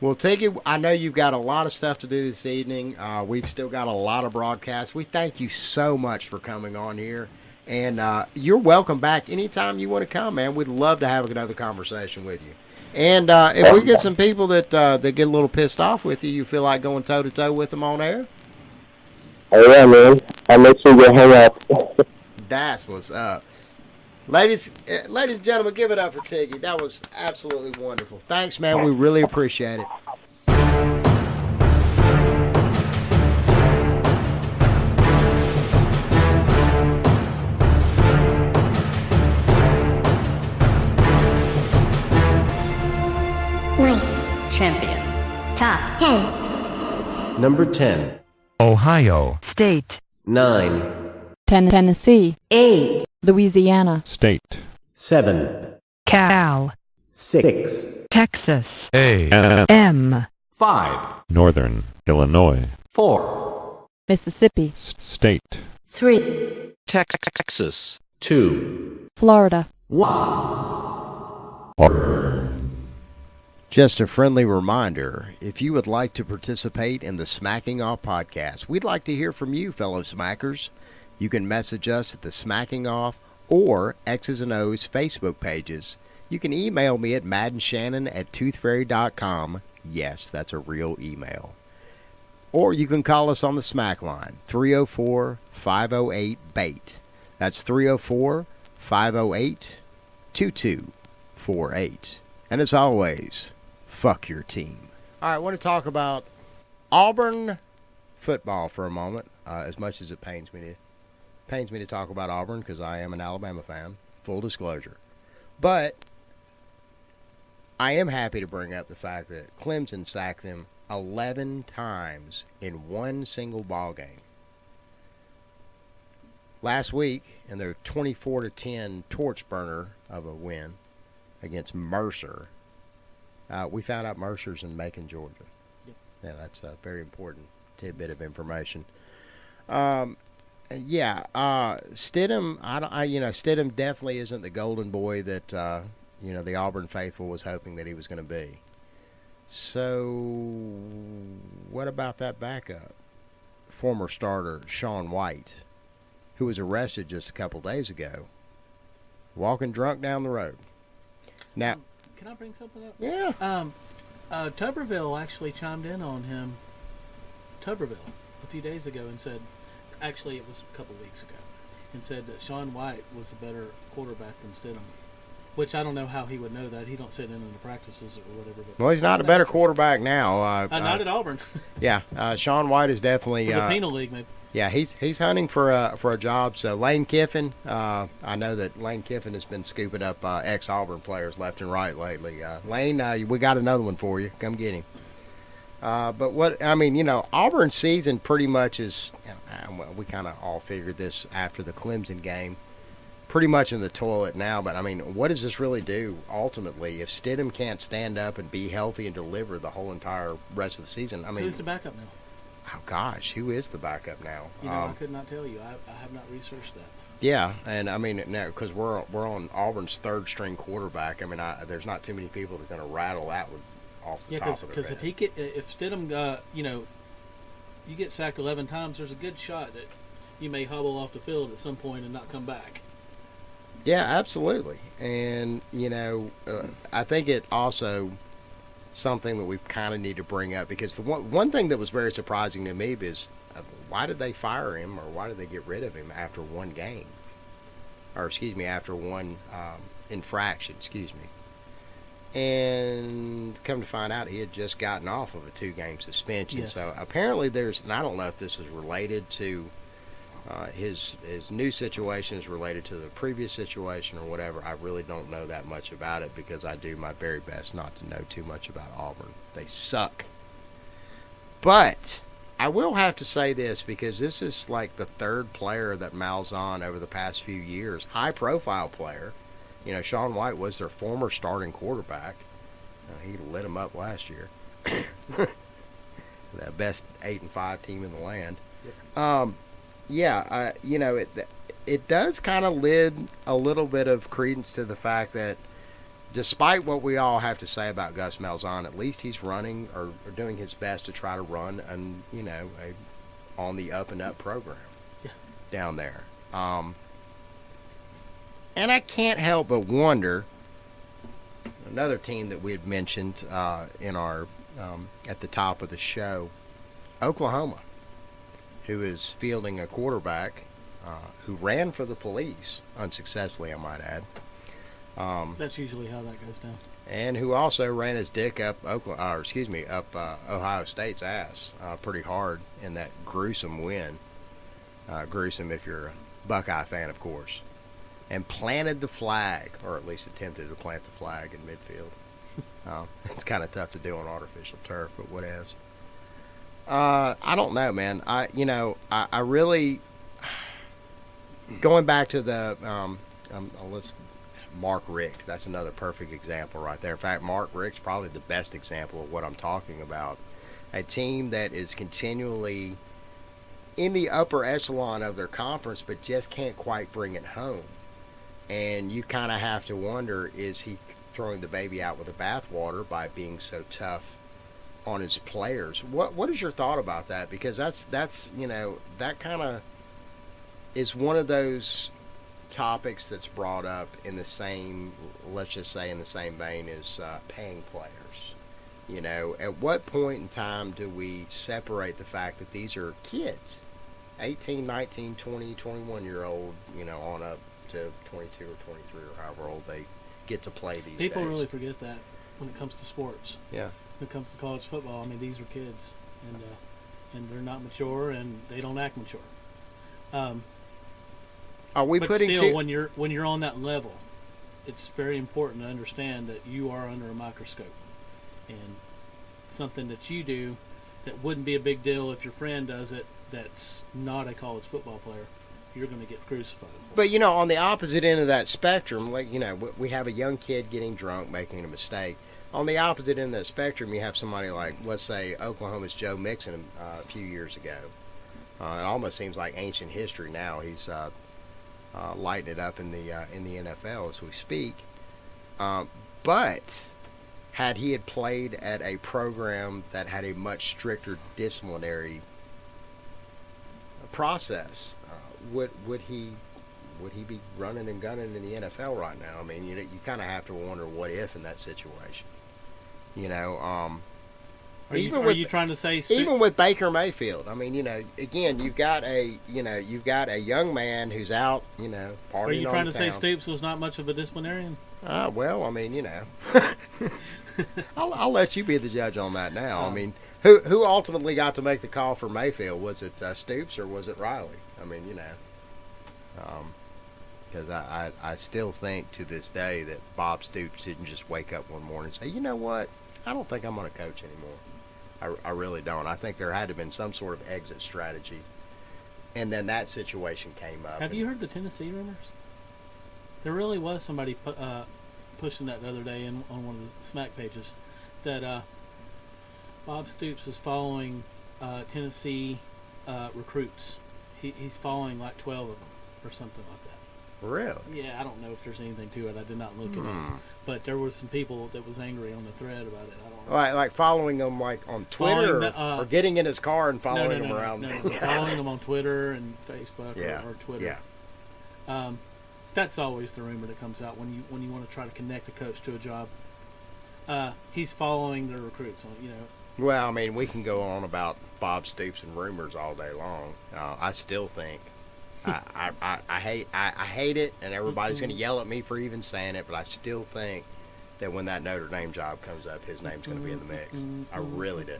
Well, Tiggy, I know you've got a lot of stuff to do this evening. We've still got a lot of broadcasts. We thank you so much for coming on here. And you're welcome back anytime you want to come, man. We'd love to have another conversation with you. And if we get some people that get a little pissed off with you, you feel like going toe-to-toe with them on air? Oh, yeah, man. I'll make sure you hang up. That's what's up. Ladies and gentlemen, give it up for Tiggy. That was absolutely wonderful. Thanks, man. We really appreciate it. Champion. Top 10. Number 10. Ohio. State. 9. Tennessee. 8. Louisiana. State. 7. Cal. 6. Texas. A.M. 5. Northern Illinois. 4. Mississippi. State. 3. Texas. 2. Florida. 1. Just a friendly reminder, if you would like to participate in the Smacking Off podcast, we'd like to hear from you, fellow smackers. You can message us at the Smacking Off or X's and O's Facebook pages. You can email me at maddenShannon@toothfairy.com. Yes, that's a real email. Or you can call us on the Smack line, 304-508-BAIT. That's 304-508-2248. And as always, fuck your team. All right, I want to talk about Auburn football for a moment, as much as it pains me to talk about Auburn because I am an Alabama fan, full disclosure. But I am happy to bring up the fact that Clemson sacked them 11 times in one single ball game. Last week, in their 24-10 torch burner of a win against Mercer, we found out Mercer's in Macon, Georgia. Yep. Yeah, that's a very important tidbit of information. Yeah, Stidham. Stidham definitely isn't the golden boy that the Auburn faithful was hoping that he was going to be. So, what about that backup, former starter Shaun White, who was arrested just a couple days ago, walking drunk down the road? Now, can I bring something up? Yeah. Tuberville actually chimed in on him. Tuberville a few days ago and said, actually it was a couple weeks ago, and said that Shaun White was a better quarterback than Stidham. Which I don't know how he would know that. He don't sit in the practices or whatever. But well, he's not a better quarterback now. Not at Auburn. Yeah, Shaun White is definitely for the penal league, maybe. Yeah, he's hunting for a job. So Lane Kiffin, I know that Lane Kiffin has been scooping up ex-Auburn players left and right lately. Lane, we got another one for you. Come get him. But Auburn's season pretty much is. We kind of all figured this after the Clemson game. Pretty much in the toilet now, but what does this really do ultimately if Stidham can't stand up and be healthy and deliver the whole entire rest of the season? Who's the backup now? Oh gosh, who is the backup now? I could not tell you. I have not researched that. Yeah, and now because we're on Auburn's third string quarterback. There's not too many people that are going to rattle that one off the top of their head. Because if Stidham, you get sacked 11 times, there's a good shot that you may hobble off the field at some point and not come back. Yeah, absolutely. And, I think it also something that we kind of need to bring up because the one thing that was very surprising to me is why did they fire him or why did they get rid of him after one game? Or, after one infraction, And come to find out he had just gotten off of a 2-game suspension. Yes. So apparently and I don't know if this is related to his new situation is related to the previous situation or whatever. I really don't know that much about it because I do my very best not to know too much about Auburn. They suck. But I will have to say this because this is like the third player that mouths on over the past few years. High-profile player. Shaun White was their former starting quarterback. He lit them up last year. The best 8-5 team in the land. Yep. Yeah, it does kind of lend a little bit of credence to the fact that despite what we all have to say about Gus Malzahn, at least he's running or doing his best to try to run a on the up and up program down there. And I can't help but wonder, another team that we had mentioned in our at the top of the show, Oklahoma, who is fielding a quarterback who ran for the police unsuccessfully, I might add. That's usually how that goes down. And who also ran his dick up Ohio State's ass pretty hard in that gruesome win. Gruesome if you're a Buckeye fan, of course. And planted the flag, or at least attempted to plant the flag in midfield. It's kind of tough to do on artificial turf, but whatevs. I don't know, man. I really going back to the Mark Richt. That's another perfect example right there. In fact, Mark Richt's probably the best example of what I'm talking about. A team that is continually in the upper echelon of their conference, but just can't quite bring it home. And you kind of have to wonder: is he throwing the baby out with the bathwater by being so tough on his players? What is your thought about that? Because that's that kind of is one of those topics that's brought up in the same, let's just say in the same vein as paying players. At what point in time do we separate the fact that these are kids, 18, 19, 20, 21-year-old, on up to 22 or 23 or however old they get to play these days? People really forget that when it comes to sports. Yeah. When it comes to college football, these are kids, and they're not mature, and they don't act mature. Are we but putting still, when you're on that level, it's very important to understand that you are under a microscope, and something that you do that wouldn't be a big deal if your friend does it. That's not a college football player. You're going to get crucified. But on the opposite end of that spectrum, we have a young kid getting drunk, making a mistake. On the opposite end of that spectrum, you have somebody like, let's say, Oklahoma's Joe Mixon a few years ago. It almost seems like ancient history now. He's lighting it up in the NFL as we speak. But had he had played at a program that had a much stricter disciplinary process, would he be running and gunning in the NFL right now? I mean, you kind of have to wonder what if in that situation. Are you trying to say even with Baker Mayfield? I mean, again, you've got a young man who's out, partying. Are you trying to say town. Stoops was not much of a disciplinarian? Well, I mean, I'll let you be the judge on that now. I mean, who ultimately got to make the call for Mayfield? Was it Stoops or was it Riley? I mean, because I still think to this day that Bob Stoops didn't just wake up one morning and say, you know what, I don't think I'm going to coach anymore. I really don't. I think there had to have been some sort of exit strategy. And then that situation came up. Have you heard the Tennessee rumors? There really was somebody pushing that the other day on one of the Smack pages that Bob Stoops is following Tennessee recruits. He's following like 12 of them or something like that. Really? Yeah, I don't know if there's anything to it. I did not look at it. But there was some people that was angry on the thread about it. I don't know. Like following him like on Twitter or getting in his car and following him around. No, following him on Twitter and Facebook or Twitter. Yeah. That's always the rumor that comes out when you want to try to connect a coach to a job. He's following the recruits on, Well, I mean, we can go on about Bob Stoops and rumors all day long. I still think I hate it, and everybody's going to yell at me for even saying it, but I still think that when that Notre Dame job comes up, his name's going to be in the mix. I really do.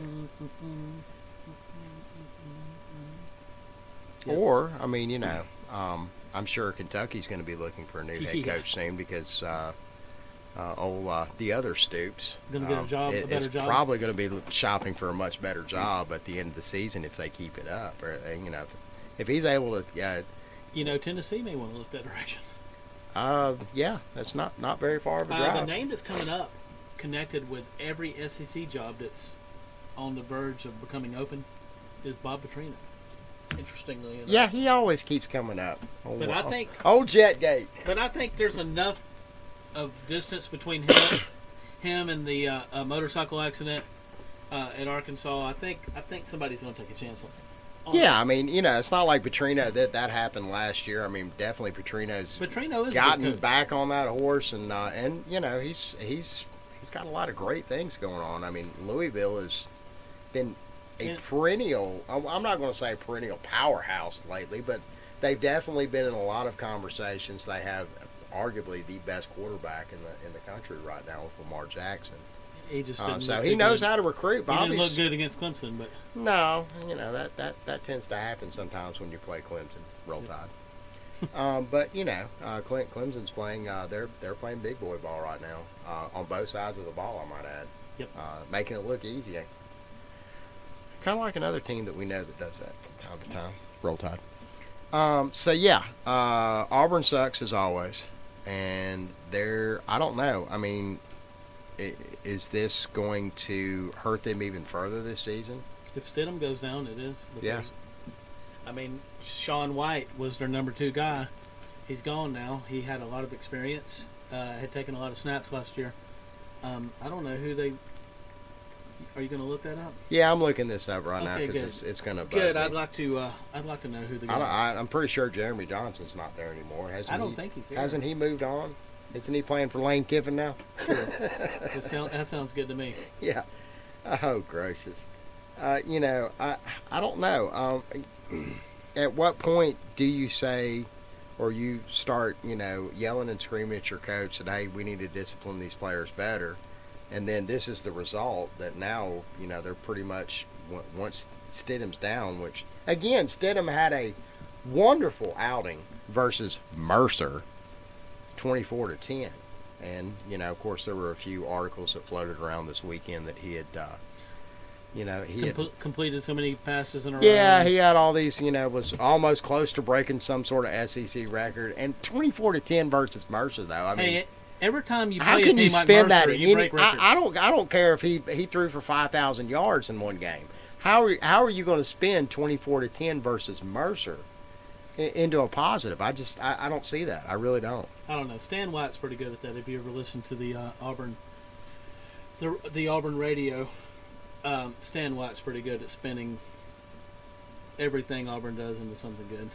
Or, I mean, I'm sure Kentucky's going to be looking for a new head coach soon because the other Stoops going to get a better job. Probably going to be shopping for a much better job at the end of the season if they keep it up. Or if he's able to, Tennessee may want to look that direction. Yeah, that's not very far of a drive. The name that's coming up, connected with every SEC job that's on the verge of becoming open, is Bob Petrino. Interestingly enough. Yeah, he always keeps coming up. But I think old Jetgate. But I think there's enough of distance between him and the motorcycle accident at Arkansas. I think somebody's going to take a chance on him. Yeah, I mean, it's not like Petrino that happened last year. I mean, definitely Petrino's gotten back on that horse, and he's got a lot of great things going on. I mean, Louisville has been a perennial. I'm not going to say perennial powerhouse lately, but they've definitely been in a lot of conversations. They have arguably the best quarterback in the country right now with Lamar Jackson. He just so he knows how to recruit. He didn't look good against Clemson, but no, that tends to happen sometimes when you play Clemson. Roll Tide. But Clemson's playing. They're playing big boy ball right now on both sides of the ball. I might add. Yep. Making it look easy. Kind of like another team that we know that does that from time to time. Roll Tide. Auburn sucks as always, and I don't know. I mean, is this going to hurt them even further this season? If Stidham goes down, it is. Because, I mean, Sean White was their number 2 guy. He's gone now. He had a lot of experience. Had taken a lot of snaps last year. I don't know who they. Are you going to look that up? Yeah, I'm looking this up right now because it's going to. Good. I'd like to know who the guy. I'm pretty sure Jeremy Johnson's not there anymore. I don't think he's there. Hasn't he moved on? Isn't he playing for Lane Kiffin now? Sure. That sounds good to me. Yeah. Oh, gracious. I don't know. At what point do you say, or you start, yelling and screaming at your coach that, hey, we need to discipline these players better, and then this is the result that now, they're pretty much, once Stidham's down, which, again, Stidham had a wonderful outing versus Mercer, 24-10. And, of course, there were a few articles that floated around this weekend that he had, completed so many passes in a row. Yeah, he had all these, was almost close to breaking some sort of SEC record. And 24-10 versus Mercer, though. I mean, every time you play how can you spend like Mercer, that? you break records. I don't care if he threw for 5,000 yards in one game. How are you going to spin 24-10 versus Mercer into a positive? I don't see that. I really don't. I don't know. Stan White's pretty good at that. If you ever listen to the Auburn, the Auburn radio, Stan White's pretty good at spinning everything Auburn does into something good.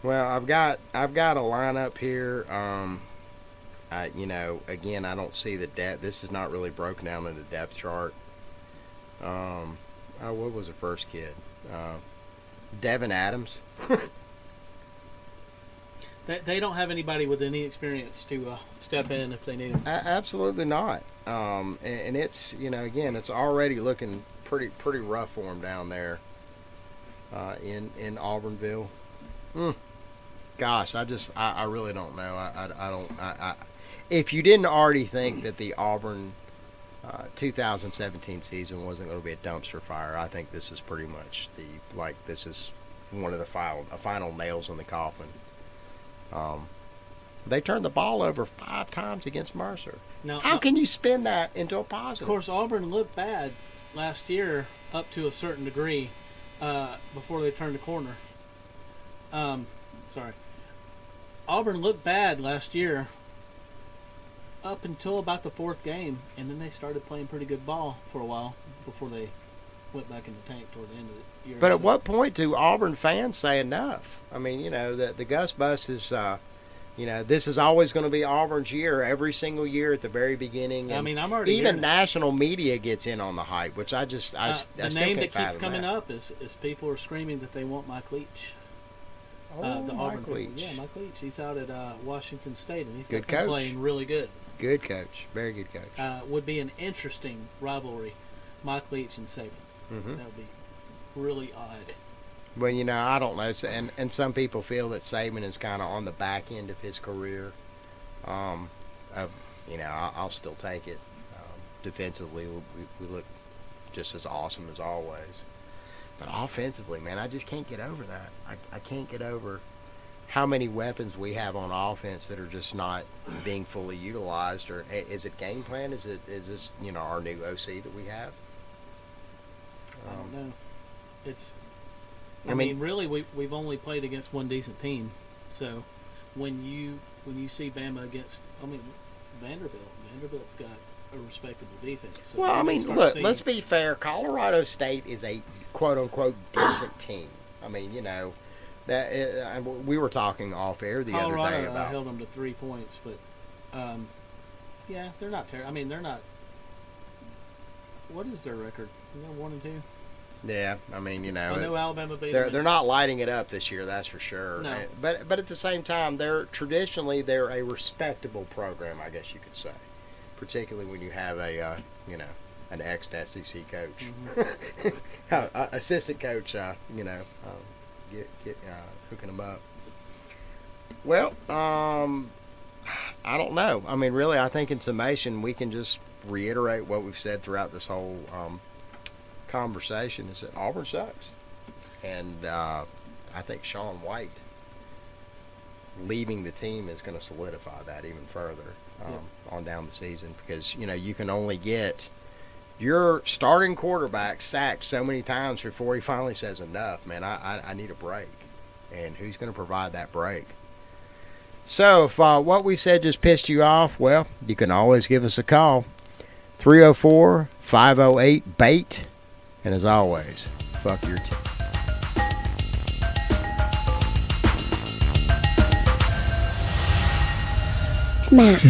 Well, I've got a lineup here. Again, I don't see the depth. This is not really broken down in the depth chart. What was the first kid? Devin Adams. They don't have anybody with any experience to step in if they need them. Absolutely not. And it's again, it's already looking pretty rough for them down there in Auburnville. Gosh, I really don't know. I don't. If you didn't already think that the Auburn 2017 season wasn't going to be a dumpster fire, I think this is pretty much this is one of the final nails in the coffin. They turned the ball over 5 times against Mercer. How can you spin that into a positive? Of course, Auburn looked bad last year up to a certain degree before they turned the corner. Auburn looked bad last year up until about the 4th game, and then they started playing pretty good ball for a while before they went back in the tank toward the end of the year. But at what point do Auburn fans say enough? I mean, the Gus Bus is, this is always going to be Auburn's year every single year at the very beginning. I mean, I'm already even national media gets in on the hype, which I the still name can't that keeps fathom coming that. up is people are screaming that they want Mike Leach. The Auburn Mike Leach. Yeah, Mike Leach. He's out at Washington State, and he's Good been coach. playing really good. Good coach. Very good coach. Would be an interesting rivalry, Mike Leach and Saban. Mm-hmm. That would be really odd. Well, I don't know. And some people feel that Saban is kind of on the back end of his career. I'll still take it. Defensively, we look just as awesome as always. But offensively, man, I just can't get over that. I can't get over how many weapons we have on offense that are just not being fully utilized. Or is it game plan? Is this our new OC that we have? I don't know. I mean, really, we've only played against one decent team. So when you see Bama against, Vanderbilt's got a respectable defense. So well, let's be fair. Colorado State is a quote-unquote decent team. I mean, that we were talking off air the other day about. Held them to 3 points, but yeah, they're not terrible. I mean, they're not. What is their record? Is that 1-2? Yeah, I mean, I know Alabama beat they're not lighting it up this year, that's for sure. No. But at the same time, they're a respectable program, I guess you could say. Particularly when you have an ex-SEC coach, assistant coach, hooking them up. Well, I don't know. I mean, really, I think in summation, we can just reiterate what we've said throughout this whole conversation: is that Auburn sucks, and I think Sean White leaving the team is going to solidify that even further on down the season, because you can only get your starting quarterback sacked so many times before he finally says enough. Man, I need a break, and who's going to provide that break? So if what we said just pissed you off, well, you can always give us a call, 304-508-BAIT, and as always, fuck your team. Smack.